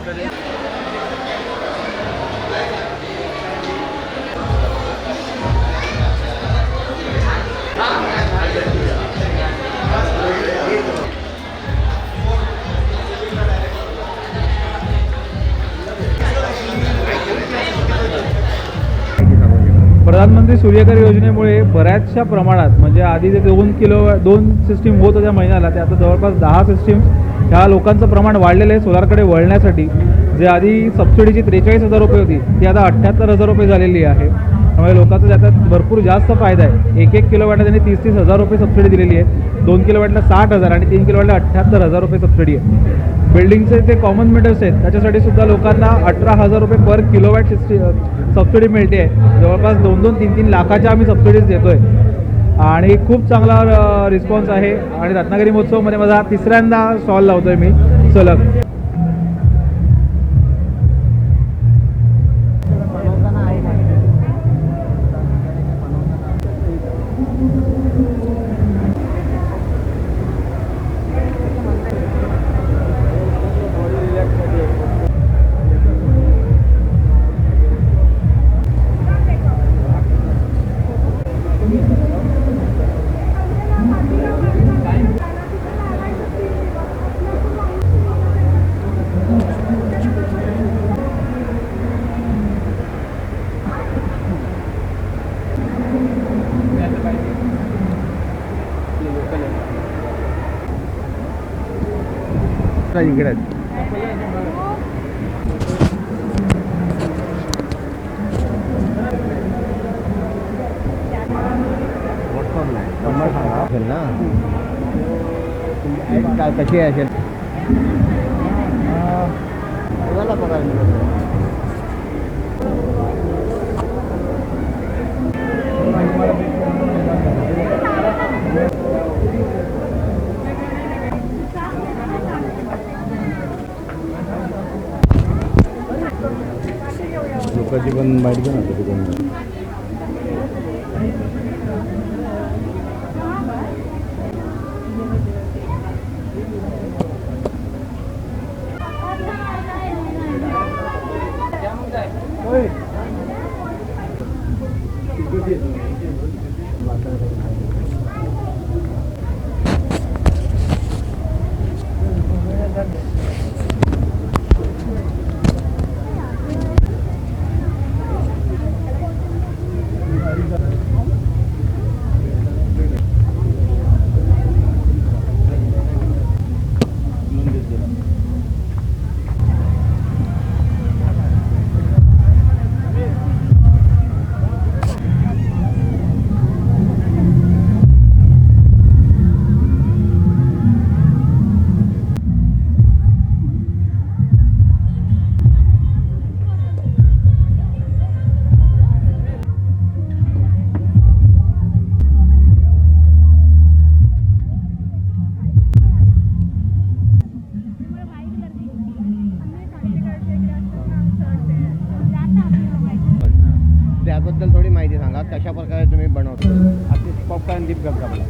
प्रधानमंत्री सूर्यघर योजनेमुळे बऱ्याचशा प्रमाणात म्हणजे आधी जे 2 सिस्टीम होत होत्या महिन्याला, ते आता जवळपास 10 सिस्टीम्स ह्या लोकांचं प्रमाण वाढलेलं आहे सोलारकडे वळण्यासाठी. जे आधी सबसिडीची 43,000 रुपये होती ती आता 78,000 रुपये झालेली आहे. त्यामुळे लोकांचा त्याच्यात भरपूर जास्त फायदा आहे. 1 किलोवॅटला त्यांनी 30,000 रुपये सबसिडी दिलेली आहे. 2 किलोवॅटला 60,000 आणि 3 किलोवॅटला 78,000 रुपये सबसिडी आहे. बिल्डिंगचे जे कॉमन मीटर्स आहेत त्याच्यासाठी सुद्धा लोकांना 18,000 रुपये पर किलोवॅट सबसिडी मिळते आहे. जवळपास 2-2, 3-3 लाखाच्या आम्ही सबसिडीज देतो आहे आणि खूप चांगला रिस्पॉन्स आहे. आणि रत्नागिरी महोत्सवमध्ये माझा 3ऱ्यांदा स्टॉल लावतो आहे मी सलग. इकडे ना कशी असेल लोकांची पण माहिती घ्या ना तिकडून. त्याबद्दल थोडी माहिती सांगा, कशा प्रकारे तुम्ही बनवता? पॉपकॉर्न दीप करता मला.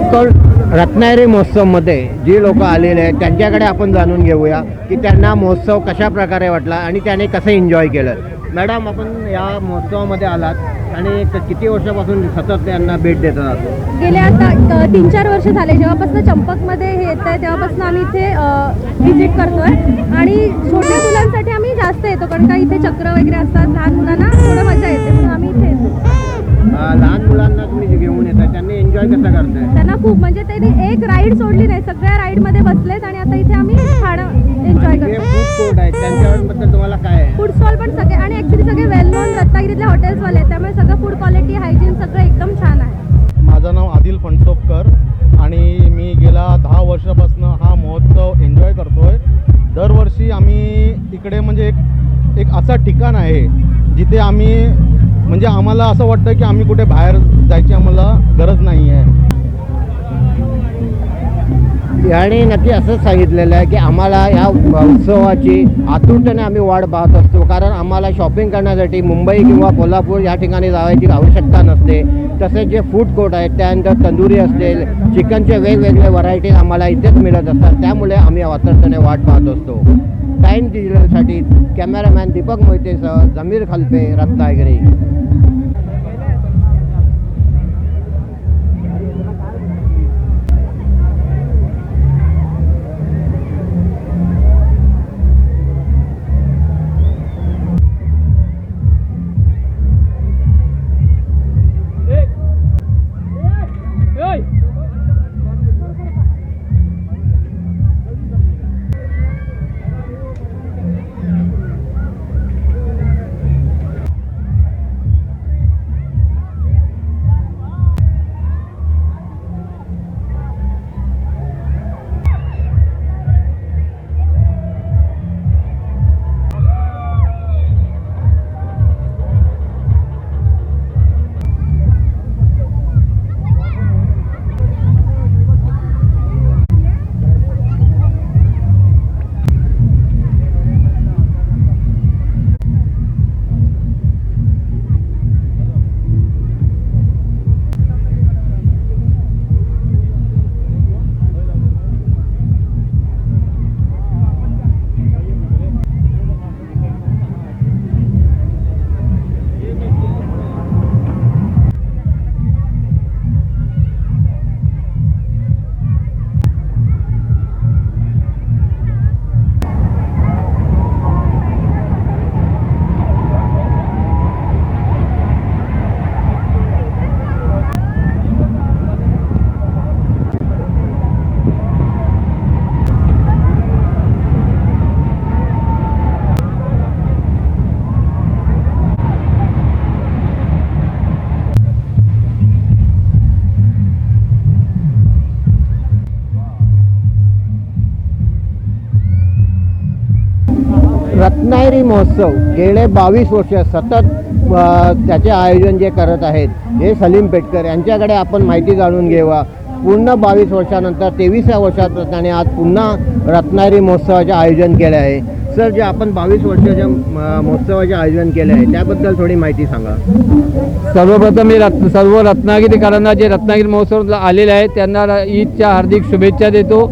बिकॉज रत्नागिरी महोत्सवमध्ये जी लोक आलेले आहेत त्यांच्याकडे आपण जाणून घेऊया की त्यांना महोत्सव कशा प्रकारे वाटला आणि त्याने कसं एन्जॉय केलं. मॅडम, आपण या महोत्सवामध्ये आलात आणि किती वर्षापासून सतत त्यांना भेट देत आहात? गेले आता 3-4 वर्ष झाले. जेव्हापासून चंपकमध्ये हे येत आहे तेव्हापासून आम्ही इथे व्हिजिट करतोय आणि छोट्या मुलांसाठी आम्ही जास्त येतो कारण का इथे चक्र वगैरे असतात. लहान मुलांना थोडं मजा येते म्हणून आम्ही इथे येतो. लहान मुलांना तुम्ही जे घेऊन येतात त्यांनी एन्जॉय कसं करताय? त्यांना खूप म्हणजे त्यांनी एक राईड सोडली नाही, सगळ्या राईडमध्ये बसलेत आणि आता इथे आम्ही खाणं एन्जॉय करतो. फूड कोर्ट आहे त्यांच्याबद्दल तुम्हाला काय आहे? फूड स्टॉल पण सगळे आणि ॲक्च्युली सगळे वेल नोन रत्नागिरीतल्या हॉटेल्सवाले आहेत त्यामुळे सगळं फूड क्वालिटी हायजीन सगळं एकदम छान आहे. माझं नाव आदिल फणसोपकर आणि मी गेल्या 10 वर्षापासून हा महोत्सव एन्जॉय करतोय. दरवर्षी आम्ही इकडे म्हणजे एक असं ठिकाण आहे जिथे आम्ही म्हणजे आम्हाला असं वाटतं की आम्ही कुठे बाहेर जायची आम्हाला गरज नाही आहे. याने नक्की असंच सांगितलेलं आहे की आम्हाला या उत्सवाची आतुरतेने आम्ही वाट पाहत असतो कारण आम्हाला शॉपिंग करण्यासाठी मुंबई किंवा कोल्हापूर या ठिकाणी जायची आवश्यकता नसते. तसेच जे फूड कोर्ट आहेत त्यानंतर तंदुरी असेल, चिकनचे वेगवेगळे व्हरायटीज आम्हाला इथेच मिळत असतात. त्यामुळे आम्ही आतुरतेने वाट पाहत असतो. टाईम डिजिटलसाठी कॅमेरामॅन दीपक मोहितेसह जमीर खलपे, रत्नागिरी. रत्नागिरी महोत्सव गेले 22 वर्ष सतत त्याचे आयोजन जे करत आहेत हे सलीम पेटकर यांच्याकडे आपण माहिती जाणून घेऊया. पूर्ण 22 वर्षानंतर 23व्या वर्षात त्याने आज पुन्हा रत्नागिरी महोत्सवाचे आयोजन केले आहे. सर, जे आपण 22 वर्षाच्या महोत्सवाचे आयोजन केले आहे त्याबद्दल थोडी माहिती सांगा. सर्वप्रथम मी सर्व रत्नागिरीकरांना जे रत्नागिरी महोत्सवाला आलेले आहेत त्यांना ईदच्या हार्दिक शुभेच्छा देतो.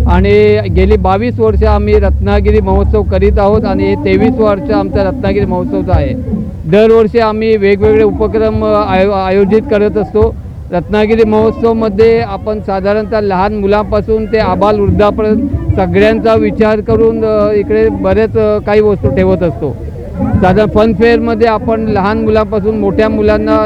आणि गेली 22 वर्ष आम्ही रत्नागिरी महोत्सव करीत आहोत आणि हे 23 वर्ष आमचा रत्नागिरी महोत्सवचा आहे. दरवर्षी आम्ही वेगवेगळे उपक्रम आयोजित करत असतो. रत्नागिरी महोत्सवमध्ये आपण साधारणतः लहान मुलांपासून ते आबालवृद्धापर्यंत सगळ्यांचा विचार करून इकडे बरेच काही वस्तू ठेवत असतो. साधारण फनफेअरमध्ये आपण लहान मुलांपासून मोठ्या मुलांना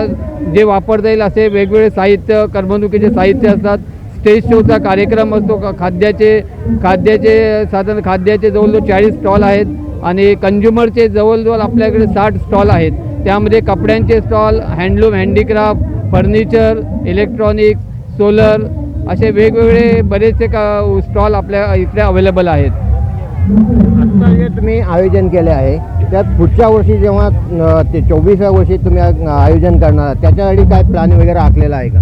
जे वापरता येईल असे वेगवेगळे साहित्य, करमणुकीचे साहित्य असतात. स्टेज शोचा कार्यक्रम असतो. खाद्याचे साधारण खाद्याचे जवळजवळ 40 स्टॉल आहेत आणि कंझ्युमरचे जवळजवळ आपल्याकडे 60 स्टॉल आहेत. त्यामध्ये कपड्यांचे stall, handloom, handicraft, furniture, electronics, solar असे वेगवेगळे बरेचसे स्टॉल आपल्या इकडे अवेलेबल आहेत. आत्ता जे तुम्ही आयोजन केले आहे त्यात पुढच्या वर्षी जेव्हा ते 24व्या वर्षी तुम्ही आयोजन करणार त्याच्यासाठी काय प्लॅन वगैरे आखलेला आहे का?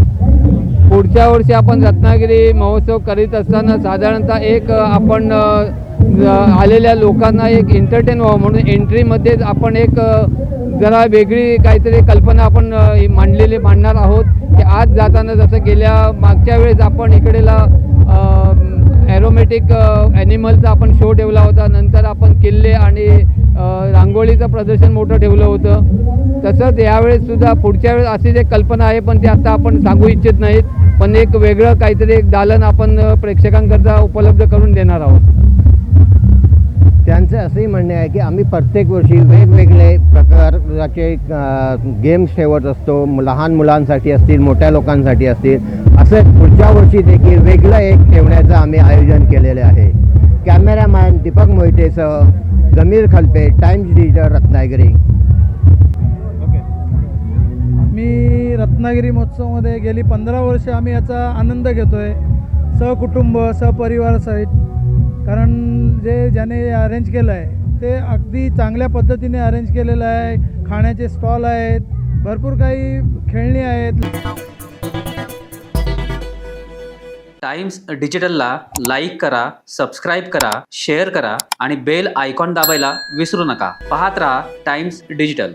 पुढच्या वर्षी आपण रत्नागिरी महोत्सव करीत असताना साधारणतः एक आपण आलेल्या लोकांना एक एंटरटेन व्हावं म्हणून एंट्रीमध्येच आपण एक जरा वेगळी काहीतरी कल्पना आपण मांडणार आहोत की आज जाताना जसं गेल्या मागच्या वेळेस आपण इकडेला ॲरोमॅटिक ॲनिमलचा आपण शो ठेवला होता, नंतर आपण किल्ले आणि रांगोळीचं प्रदर्शन मोठं ठेवलं होतं. तसंच यावेळेस सुद्धा पुढच्या वेळेस अशीच एक कल्पना आहे, पण ते आता आपण सांगू इच्छित नाहीत. पण एक वेगळं काहीतरी एक दालन आपण प्रेक्षकांकरता उपलब्ध करून देणार आहोत. त्यांचं असंही म्हणणे आहे की आम्ही प्रत्येक वर्षी वेगवेगळे प्रकारचे गेम्स ठेवत असतो, लहान मुलांसाठी असतील, मोठ्या लोकांसाठी असतील. असं पुढच्या वर्षी देखील वेगळं एक ठेवण्याचं आम्ही आयोजन केलेले आहे. कॅमेरामॅन दीपक मोहितेसह जमीर खलपे, टाइम्स डिजिटल, रत्नागिरी. मी रत्नागिरी महोत्सवामध्ये गेली 15 वर्ष आम्ही याचा आनंद घेतो आहे, सहकुटुंब सहपरिवारासहित. कारण ज्याने अरेंज केलं आहे ते अगदी चांगल्या पद्धतीने अरेंज केलेलं आहे. खाण्याचे स्टॉल आहेत, भरपूर काही खेळणी आहेत. टाइम्स डिजिटलला लाईक करा, सबस्क्राईब करा, शेअर करा आणि बेल आयकॉन दाबायला विसरू नका. पाहत रहा टाइम्स डिजिटल.